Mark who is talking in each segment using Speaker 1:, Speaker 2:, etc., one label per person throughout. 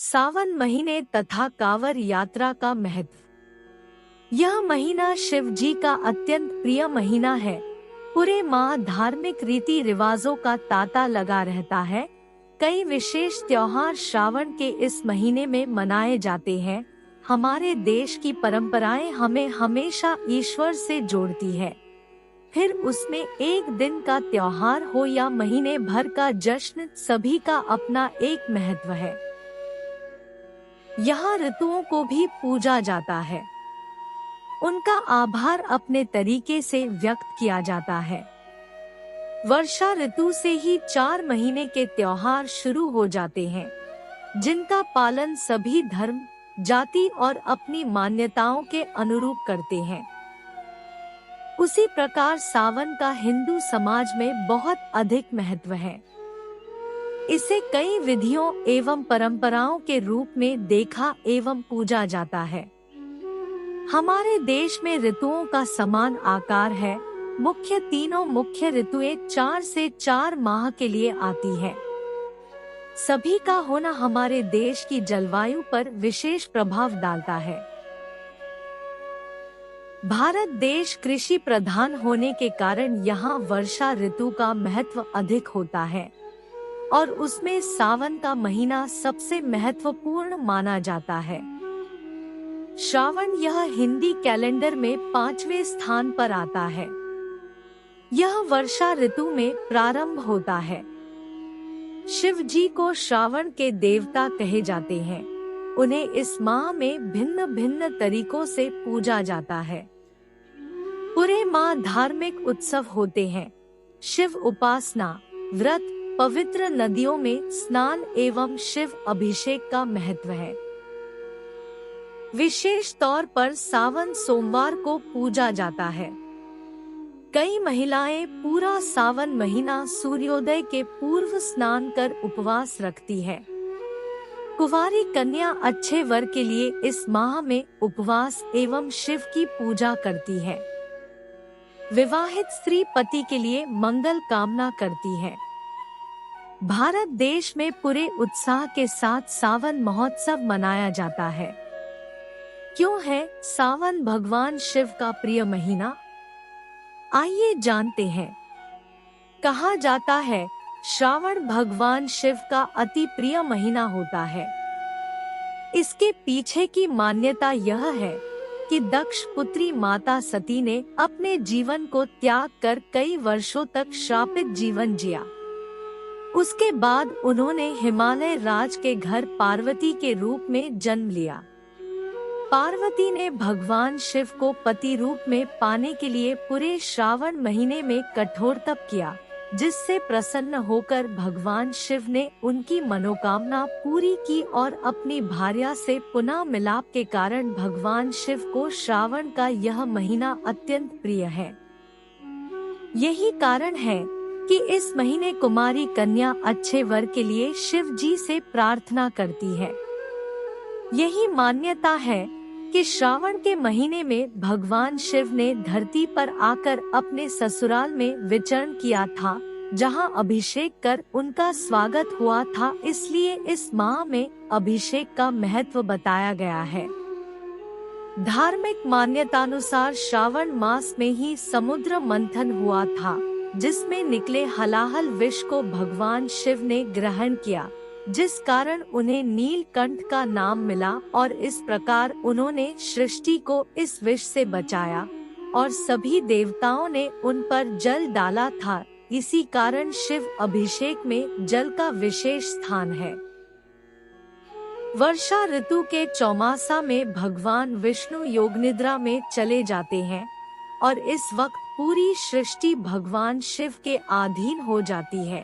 Speaker 1: सावन महीने तथा कांवर यात्रा का महत्व। यह महीना शिव जी का अत्यंत प्रिय महीना है। पूरे माह धार्मिक रीति रिवाजों का तांता लगा रहता है। कई विशेष त्योहार श्रावण के इस महीने में मनाए जाते हैं। हमारे देश की परंपराएं हमें हमेशा ईश्वर से जोड़ती है। फिर उसमें एक दिन का त्योहार हो या महीने भर का जश्न, सभी का अपना एक महत्व है। यहाँ ऋतुओं को भी पूजा जाता है। उनका आभार अपने तरीके से व्यक्त किया जाता है। वर्षा ऋतु से ही 4 महीने के त्योहार शुरू हो जाते हैं, जिनका पालन सभी धर्म, जाति और अपनी मान्यताओं के अनुरूप करते हैं। उसी प्रकार सावन का हिंदू समाज में बहुत अधिक महत्व है। इसे कई विधियों एवं परंपराओं के रूप में देखा एवं पूजा जाता है। हमारे देश में ऋतुओं का समान आकार है। तीनों मुख्य ऋतुएं 4 से 4 माह के लिए आती है। सभी का होना हमारे देश की जलवायु पर विशेष प्रभाव डालता है। भारत देश कृषि प्रधान होने के कारण यहाँ वर्षा ऋतु का महत्व अधिक होता है और उसमें सावन का महीना सबसे महत्वपूर्ण माना जाता है। श्रावण यह हिंदी कैलेंडर में 5वें स्थान पर आता है। यह वर्षा ऋतु में प्रारंभ होता है। शिव जी को श्रावण के देवता कहे जाते हैं। उन्हें इस माह में भिन्न भिन्न तरीकों से पूजा जाता है। पूरे माह धार्मिक उत्सव होते हैं। शिव उपासना, व्रत, पवित्र नदियों में स्नान एवं शिव अभिषेक का महत्व है। विशेष तौर पर सावन सोमवार को पूजा जाता है। कई महिलाएं पूरा सावन महीना सूर्योदय के पूर्व स्नान कर उपवास रखती है। कुंवारी कन्या अच्छे वर के लिए इस माह में उपवास एवं शिव की पूजा करती है। विवाहित स्त्री पति के लिए मंगल कामना करती है। भारत देश में पूरे उत्साह के साथ सावन महोत्सव मनाया जाता है। क्यों है सावन भगवान शिव का प्रिय महीना? आइए जानते हैं। कहा जाता है श्रावण भगवान शिव का अति प्रिय महीना होता है। इसके पीछे की मान्यता यह है कि दक्ष पुत्री माता सती ने अपने जीवन को त्याग कर कई वर्षों तक श्रापित जीवन जिया। उसके बाद उन्होंने हिमालय राज के घर पार्वती के रूप में जन्म लिया। पार्वती ने भगवान शिव को पति रूप में पाने के लिए पूरे श्रावण महीने में कठोर तप किया, जिससे प्रसन्न होकर भगवान शिव ने उनकी मनोकामना पूरी की और अपनी भार्या से पुनः मिलाप के कारण भगवान शिव को श्रावण का यह महीना अत्यंत प्रिय है। यही कारण है कि इस महीने कुमारी कन्या अच्छे वर के लिए शिव जी से प्रार्थना करती है। यही मान्यता है कि श्रावण के महीने में भगवान शिव ने धरती पर आकर अपने ससुराल में विचरण किया था, जहां अभिषेक कर उनका स्वागत हुआ था। इसलिए इस माह में अभिषेक का महत्व बताया गया है। धार्मिक मान्यतानुसार श्रावण मास में ही समुद्र मंथन हुआ था, जिसमें निकले हलाहल विष को भगवान शिव ने ग्रहण किया, जिस कारण उन्हें नीलकंठ का नाम मिला और इस प्रकार उन्होंने सृष्टि को इस विष से बचाया और सभी देवताओं ने उन पर जल डाला था। इसी कारण शिव अभिषेक में जल का विशेष स्थान है। वर्षा ऋतु के चौमासा में भगवान विष्णु योगनिद्रा में चले जाते हैं और इस वक्त पूरी सृष्टि भगवान शिव के अधीन हो जाती है।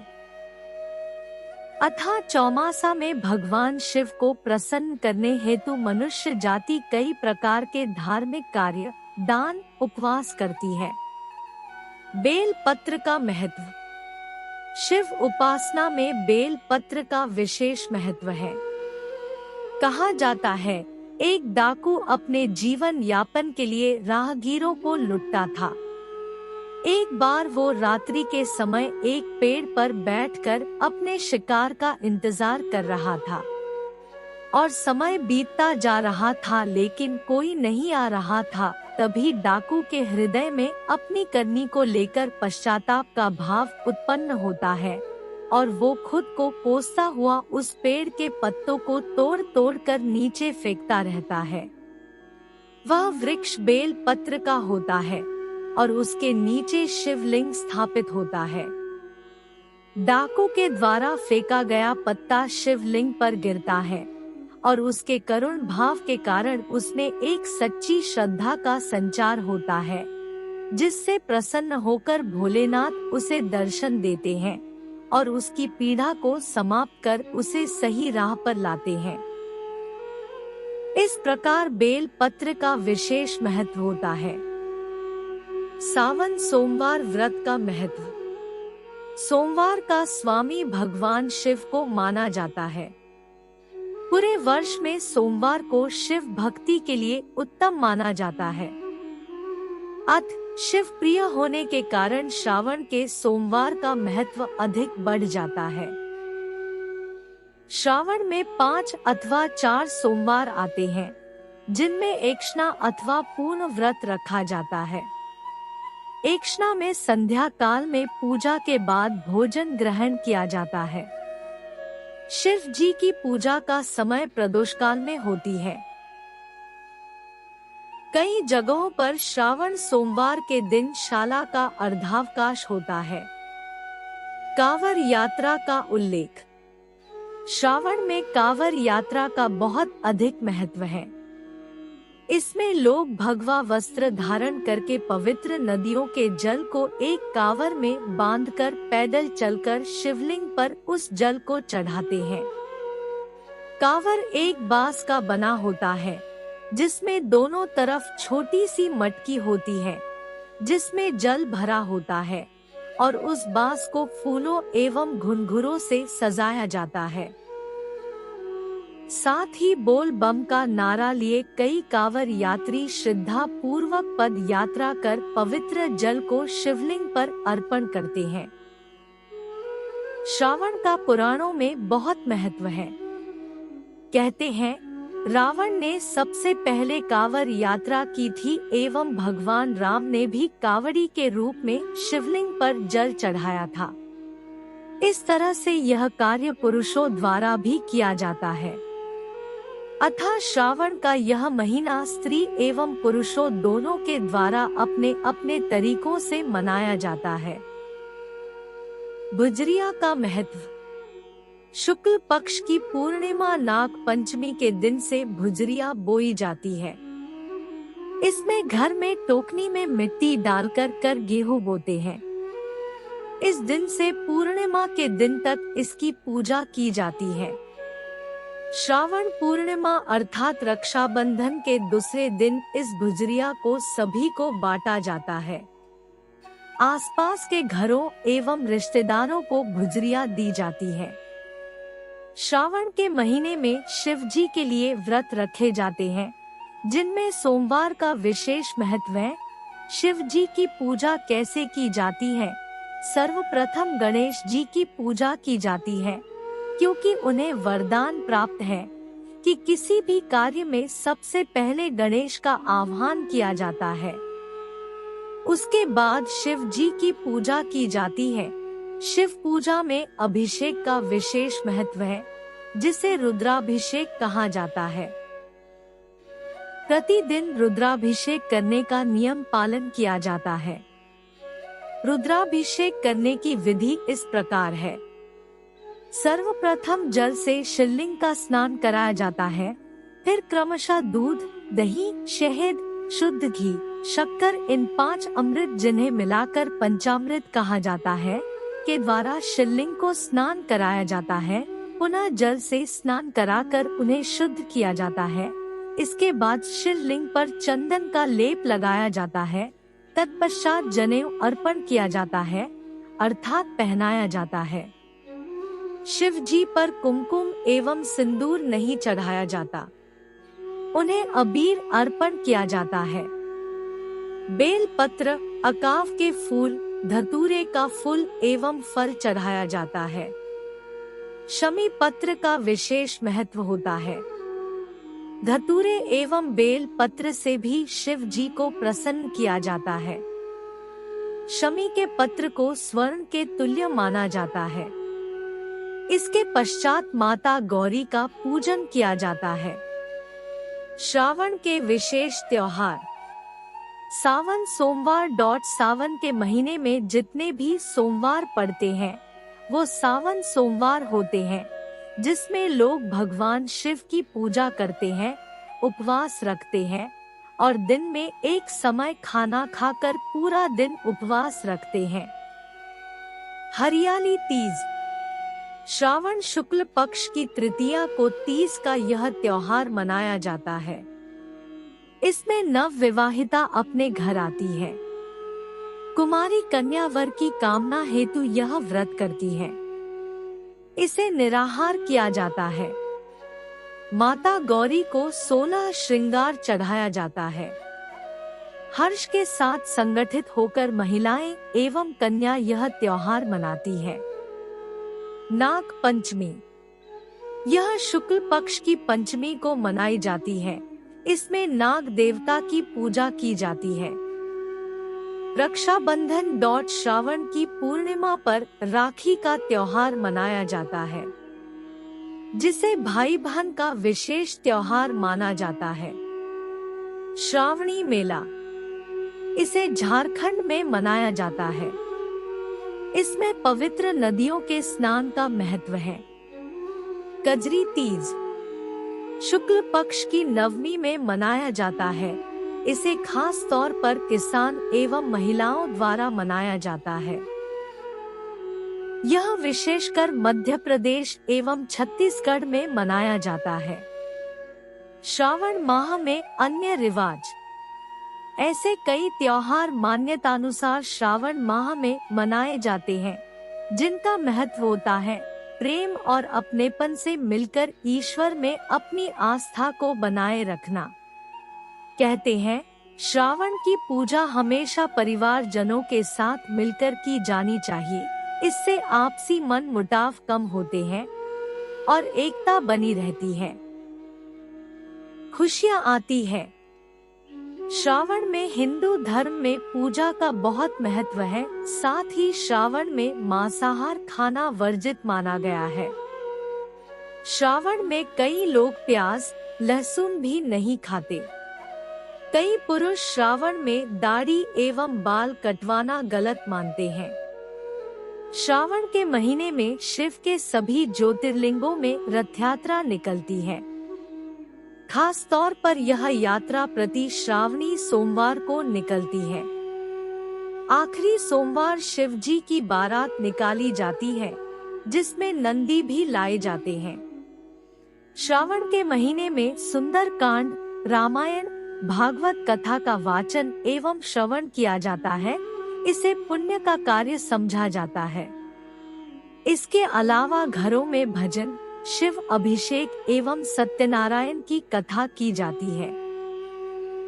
Speaker 1: अतः चौमासा में भगवान शिव को प्रसन्न करने हेतु मनुष्य जाति कई प्रकार के धार्मिक कार्य, दान, उपवास करती है। बेल पत्र का महत्व। शिव उपासना में बेल पत्र का विशेष महत्व है। कहा जाता है एक डाकू अपने जीवन यापन के लिए राहगीरों को लूटता था। एक बार वो रात्रि के समय एक पेड़ पर बैठकर अपने शिकार का इंतजार कर रहा था। और समय बीतता जा रहा था लेकिन कोई नहीं आ रहा था। तभी डाकू के हृदय में अपनी करनी को लेकर पश्चाताप का भाव उत्पन्न होता है और वो खुद को कोसता हुआ उस पेड़ के पत्तों को तोड़ तोड़ कर नीचे फेंकता रहता है। वह वृक्ष बेल पत्र का होता है और उसके नीचे शिवलिंग स्थापित होता है। डाकू के द्वारा फेंका गया पत्ता शिवलिंग पर गिरता है और उसके करुण भाव के कारण उसमें एक सच्ची श्रद्धा का संचार होता है, जिससे प्रसन्न होकर भोलेनाथ उसे दर्शन देते हैं और उसकी पीड़ा को समाप्त कर उसे सही राह पर लाते हैं। इस प्रकार बेल पत्र का विशेष महत्व होता है। सावन सोमवार व्रत का महत्व। सोमवार का स्वामी भगवान शिव को माना जाता है। पूरे वर्ष में सोमवार को शिव भक्ति के लिए उत्तम माना जाता है। अत शिव प्रिय होने के कारण श्रावण के सोमवार का महत्व अधिक बढ़ जाता है। श्रावण में 5 अथवा 4 सोमवार आते हैं, जिनमें एकशना अथवा पूर्ण व्रत रखा जाता है। एकशना में संध्या काल में पूजा के बाद भोजन ग्रहण किया जाता है। शिव जी की पूजा का समय प्रदोष काल में होती है। कई जगहों पर श्रावण सोमवार के दिन शाला का अर्धावकाश होता है। कांवर यात्रा का उल्लेख। श्रावण में कांवर यात्रा का बहुत अधिक महत्व है। इसमें लोग भगवा वस्त्र धारण करके पवित्र नदियों के जल को एक कांवर में बांधकर पैदल चलकर शिवलिंग पर उस जल को चढ़ाते हैं। कांवर एक बांस का बना होता है, जिसमें दोनों तरफ छोटी सी मटकी होती है, जिसमें जल भरा होता है और उस बांस को फूलों एवं घुंघरूओं से सजाया जाता है। साथ ही बोल बम का नारा लिए कई कांवर यात्री श्रद्धा पूर्वक पद यात्रा कर पवित्र जल को शिवलिंग पर अर्पण करते हैं। श्रावण का पुराणों में बहुत महत्व है। कहते हैं, रावण ने सबसे पहले कांवर यात्रा की थी एवं भगवान राम ने भी कांवड़ी के रूप में शिवलिंग पर जल चढ़ाया था। इस तरह से यह कार्य पुरुषों द्वारा भी किया जाता है। अतः श्रावण का यह महीना स्त्री एवं पुरुषों दोनों के द्वारा अपने अपने तरीकों से मनाया जाता है। भुजरिया का महत्व। शुक्ल पक्ष की पूर्णिमा नाग पंचमी के दिन से भुजरिया बोई जाती है। इसमें घर में टोकनी में मिट्टी डालकर गेहूं बोते हैं। इस दिन से पूर्णिमा के दिन तक इसकी पूजा की जाती है। श्रावण पूर्णिमा अर्थात रक्षाबंधन के दूसरे दिन इस भुजरिया को सभी को बांटा जाता है। आसपास के घरों एवं रिश्तेदारों को भुजरिया दी जाती है। श्रावण के महीने में शिव जी के लिए व्रत रखे जाते हैं, जिनमें सोमवार का विशेष महत्व है। शिव जी की पूजा कैसे की जाती है? सर्वप्रथम गणेश जी की पूजा की जाती है, क्योंकि उन्हें वरदान प्राप्त है कि किसी भी कार्य में सबसे पहले गणेश का आह्वान किया जाता है। उसके बाद शिव जी की पूजा की जाती है। शिव पूजा में अभिषेक का विशेष महत्व है, जिसे रुद्राभिषेक कहा जाता है। प्रतिदिन रुद्राभिषेक करने का नियम पालन किया जाता है। रुद्राभिषेक करने की विधि इस प्रकार है। सर्वप्रथम जल से शिवलिंग का स्नान कराया जाता है, फिर क्रमशः दूध, दही, शहद, शुद्ध घी, शक्कर इन 5 अमृत जिन्हें मिलाकर पंचामृत कहा जाता है के द्वारा शिवलिंग को स्नान कराया जाता है। पुनः जल से स्नान कराकर उन्हें शुद्ध किया जाता है। इसके बाद शिवलिंग पर चंदन का लेप लगाया जाता है। तत्पश्चात जनेऊ अर्पण किया जाता है, अर्थात पहनाया जाता है। शिव जी पर कुमकुम एवं सिंदूर नहीं चढ़ाया जाता, उन्हें अबीर अर्पण किया जाता है। बेल पत्र, अकाव के फूल, धतूरे का फूल एवं फल चढ़ाया जाता है। शमी पत्र का विशेष महत्व होता है। धतूरे एवं बेल पत्र से भी शिव जी को प्रसन्न किया जाता है। शमी के पत्र को स्वर्ण के तुल्य माना जाता है। इसके पश्चात माता गौरी का पूजन किया जाता है। श्रावण के विशेष त्योहार। सावन सोमवार। सावन के महीने में जितने भी सोमवार पड़ते हैं वो सावन सोमवार होते हैं, जिसमें लोग भगवान शिव की पूजा करते हैं, उपवास रखते हैं और दिन में एक समय खाना खाकर पूरा दिन उपवास रखते हैं। हरियाली तीज। श्रावण शुक्ल पक्ष की तृतीया को तीज का यह त्योहार मनाया जाता है। इसमें नव विवाहिता अपने घर आती है। कुमारी कन्या वर की कामना हेतु यह व्रत करती है। इसे निराहार किया जाता है। माता गौरी को 16 श्रृंगार चढ़ाया जाता है। हर्ष के साथ संगठित होकर महिलाएं एवं कन्या यह त्योहार मनाती है। नाग पंचमी। यह शुक्ल पक्ष की पंचमी को मनाई जाती है। इसमें नाग देवता की पूजा की जाती है। रक्षाबंधन। श्रावण की पूर्णिमा पर राखी का त्योहार मनाया जाता है, जिसे भाई बहन का विशेष त्योहार माना जाता है। श्रावणी मेला। इसे झारखंड में मनाया जाता है। इसमें पवित्र नदियों के स्नान का महत्व है। कजरी तीज शुक्ल पक्ष की नवमी में मनाया जाता है। इसे खास तौर पर किसान एवं महिलाओं द्वारा मनाया जाता है। यह विशेषकर मध्य प्रदेश एवं छत्तीसगढ़ में मनाया जाता है। श्रावण माह में अन्य रिवाज। ऐसे कई त्योहार मान्यतानुसार श्रावण माह में मनाए जाते हैं, जिनका महत्व होता है प्रेम और अपनेपन से मिलकर ईश्वर में अपनी आस्था को बनाए रखना। कहते हैं, श्रावण की पूजा हमेशा परिवार जनों के साथ मिलकर की जानी चाहिए। इससे आपसी मन मुटाव कम होते हैं और एकता बनी रहती है। खुशियाँ आती है। श्रावण में हिंदू धर्म में पूजा का बहुत महत्व है। साथ ही श्रावण में मांसाहार खाना वर्जित माना गया है। श्रावण में कई लोग प्याज, लहसुन भी नहीं खाते। कई पुरुष श्रावण में दाढ़ी एवं बाल कटवाना गलत मानते हैं। श्रावण के महीने में शिव के सभी ज्योतिर्लिंगों में रथ यात्रा निकलती है। खास तौर पर यह यात्रा प्रति श्रावणी सोमवार को निकलती है। आखिरी सोमवार शिव जी की बारात निकाली जाती है, जिसमें नंदी भी लाए जाते हैं। श्रावण के महीने में सुंदर कांड, रामायण, भागवत कथा का वाचन एवं श्रवण किया जाता है। इसे पुण्य का कार्य समझा जाता है। इसके अलावा घरों में भजन, शिव अभिषेक एवं सत्यनारायण की कथा की जाती है।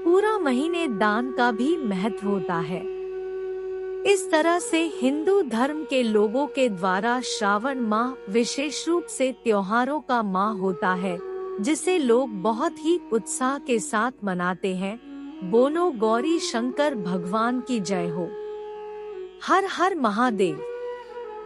Speaker 1: पूरा महीने दान का भी महत्व होता है। इस तरह से हिंदू धर्म के लोगों के द्वारा श्रावण माह विशेष रूप से त्योहारों का माह होता है, जिसे लोग बहुत ही उत्साह के साथ मनाते हैं। बोलो गौरी शंकर भगवान की जय हो। हर हर महादेव।